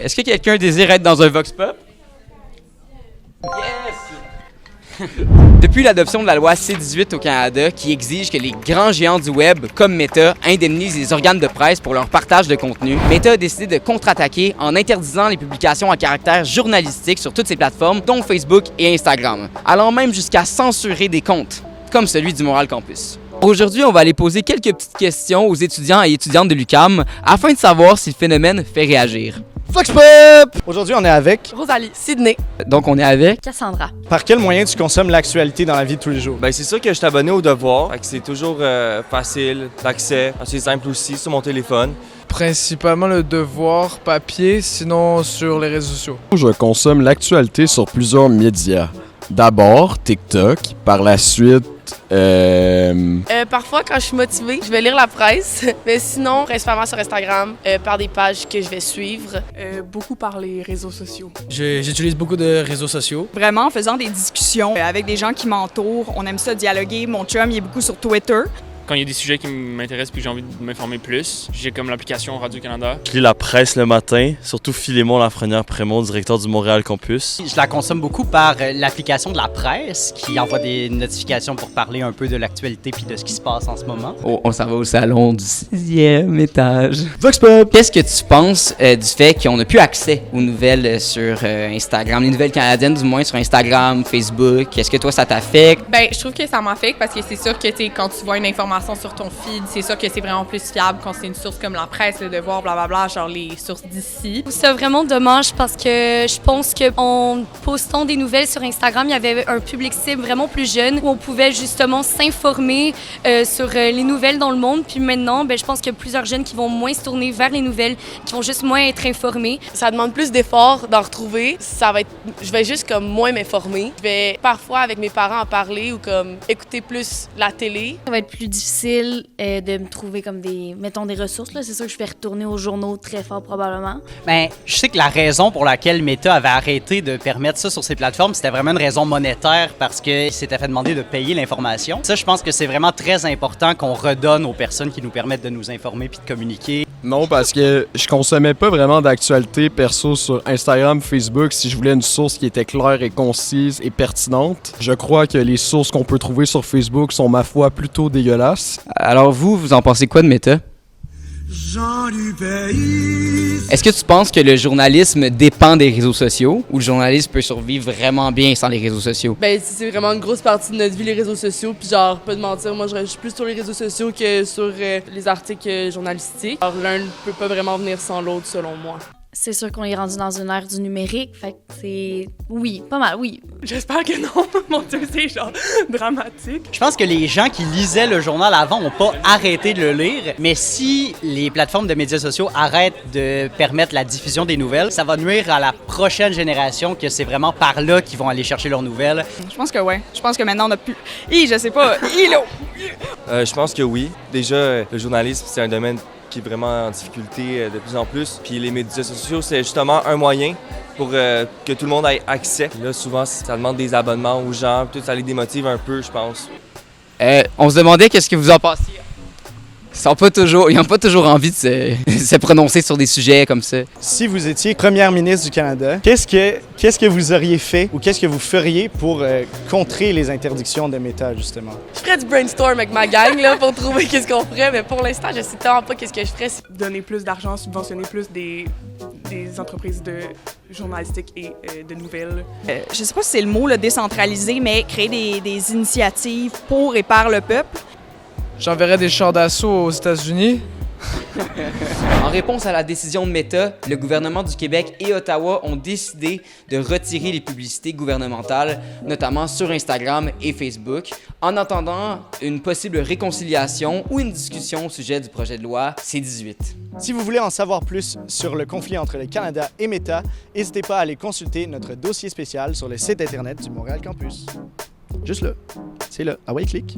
Est-ce que quelqu'un désire être dans un Vox Pop? Yes! Depuis l'adoption de la loi C-18 au Canada, qui exige que les grands géants du web, comme Meta, indemnisent les organes de presse pour leur partage de contenu, Meta a décidé de contre-attaquer en interdisant les publications à caractère journalistique sur toutes ses plateformes, dont Facebook et Instagram, allant même jusqu'à censurer des comptes, comme celui du Montréal Campus. Aujourd'hui, on va aller poser quelques petites questions aux étudiants et étudiantes de l'UQAM afin de savoir si le phénomène fait réagir. Vox Pop! Aujourd'hui, on est avec Rosalie, Sydney. Donc, on est avec Cassandra. Par quel moyen tu consommes l'actualité dans la vie de tous les jours? Ben c'est sûr que je suis abonné au Devoir, fait que c'est toujours facile d'accès, assez simple aussi sur mon téléphone. Principalement le Devoir papier, sinon sur les réseaux sociaux. Je consomme l'actualité sur plusieurs médias. D'abord TikTok, par la suite Parfois, quand je suis motivée, je vais lire la presse. Mais sinon, principalement sur Instagram, par des pages que je vais suivre. Beaucoup par les réseaux sociaux. J'utilise beaucoup de réseaux sociaux. Vraiment, en faisant des discussions avec des gens qui m'entourent, on aime ça dialoguer. Mon chum, il est beaucoup sur Twitter. Quand il y a des sujets qui m'intéressent puis que j'ai envie de m'informer plus, j'ai comme l'application Radio-Canada. Je lis la presse le matin, surtout Philémon Lafrenière-Prémont, directeur du Montréal Campus. Je la consomme beaucoup par l'application de la presse qui envoie des notifications pour parler un peu de l'actualité puis de ce qui se passe en ce moment. Oh, on s'en va au salon du 6e étage. Vox Pop! Qu'est-ce que tu penses du fait qu'on n'a plus accès aux nouvelles sur Instagram, les nouvelles canadiennes du moins sur Instagram, Facebook? Est-ce que toi, ça t'affecte? Ben, je trouve que ça m'affecte parce que c'est sûr que quand tu vois une information sur ton feed, c'est sûr que c'est vraiment plus fiable quand c'est une source comme la presse, le Devoir, blablabla, genre les sources d'ici. C'est vraiment dommage parce que je pense qu'en postant des nouvelles sur Instagram, il y avait un public cible vraiment plus jeune où on pouvait justement s'informer sur les nouvelles dans le monde. Puis maintenant, je pense qu'il y a plusieurs jeunes qui vont moins se tourner vers les nouvelles, qui vont juste moins être informés. Ça demande plus d'efforts d'en retrouver. Je vais juste comme moins m'informer. Je vais parfois avec mes parents en parler ou comme écouter plus la télé. Ça va être plus difficile de me trouver comme des ressources. Là. C'est sûr que je vais retourner aux journaux très fort probablement. Ben, je sais que la raison pour laquelle Meta avait arrêté de permettre ça sur ses plateformes, c'était vraiment une raison monétaire parce qu'il s'était fait demander de payer l'information. Ça, je pense que c'est vraiment très important qu'on redonne aux personnes qui nous permettent de nous informer puis de communiquer. Non, parce que je consommais pas vraiment d'actualité perso sur Instagram, Facebook si je voulais une source qui était claire et concise et pertinente. Je crois que les sources qu'on peut trouver sur Facebook sont, ma foi, plutôt dégueulasses. Alors vous en pensez quoi de Meta? Est-ce que tu penses que le journalisme dépend des réseaux sociaux ou le journalisme peut survivre vraiment bien sans les réseaux sociaux? Ben, c'est vraiment une grosse partie de notre vie, les réseaux sociaux. Puis genre, pas de mentir, moi, je suis plus sur les réseaux sociaux que sur les articles journalistiques. Alors, l'un ne peut pas vraiment venir sans l'autre, selon moi. C'est sûr qu'on est rendu dans une ère du numérique, fait que c'est... Oui, pas mal, oui. J'espère que non. Mon Dieu, c'est genre dramatique. Je pense que les gens qui lisaient le journal avant n'ont pas arrêté de le lire, mais si les plateformes de médias sociaux arrêtent de permettre la diffusion des nouvelles, ça va nuire à la prochaine génération que c'est vraiment par là qu'ils vont aller chercher leurs nouvelles. Je pense que ouais. Je pense que maintenant, on a plus... je sais pas. Je pense que oui. Déjà, le journalisme, c'est un domaine qui est vraiment en difficulté de plus en plus. Puis les médias sociaux, c'est justement un moyen pour que tout le monde ait accès. Là, souvent, ça demande des abonnements aux gens, puis ça les démotive un peu, je pense. On se demandait qu'est-ce que vous en pensiez. Ils n'ont pas toujours envie de se prononcer sur des sujets comme ça. Si vous étiez première ministre du Canada, qu'est-ce que vous auriez fait ou qu'est-ce que vous feriez pour contrer les interdictions de Meta, justement? Je ferais du brainstorm avec ma gang là, pour trouver qu'est-ce qu'on ferait, mais pour l'instant, je sais tellement pas qu'est-ce que je ferais. Donner plus d'argent, subventionner plus des entreprises de journalistique et de nouvelles. Je sais pas si c'est le mot, décentraliser, mais créer des initiatives pour et par le peuple. J'enverrais des chars d'assaut aux États-Unis. En réponse à la décision de Meta, le gouvernement du Québec et Ottawa ont décidé de retirer les publicités gouvernementales, notamment sur Instagram et Facebook, en attendant une possible réconciliation ou une discussion au sujet du projet de loi C-18. Si vous voulez en savoir plus sur le conflit entre le Canada et Meta, n'hésitez pas à aller consulter notre dossier spécial sur le site internet du Montréal Campus. Juste là. C'est là. Ah ouais, clique.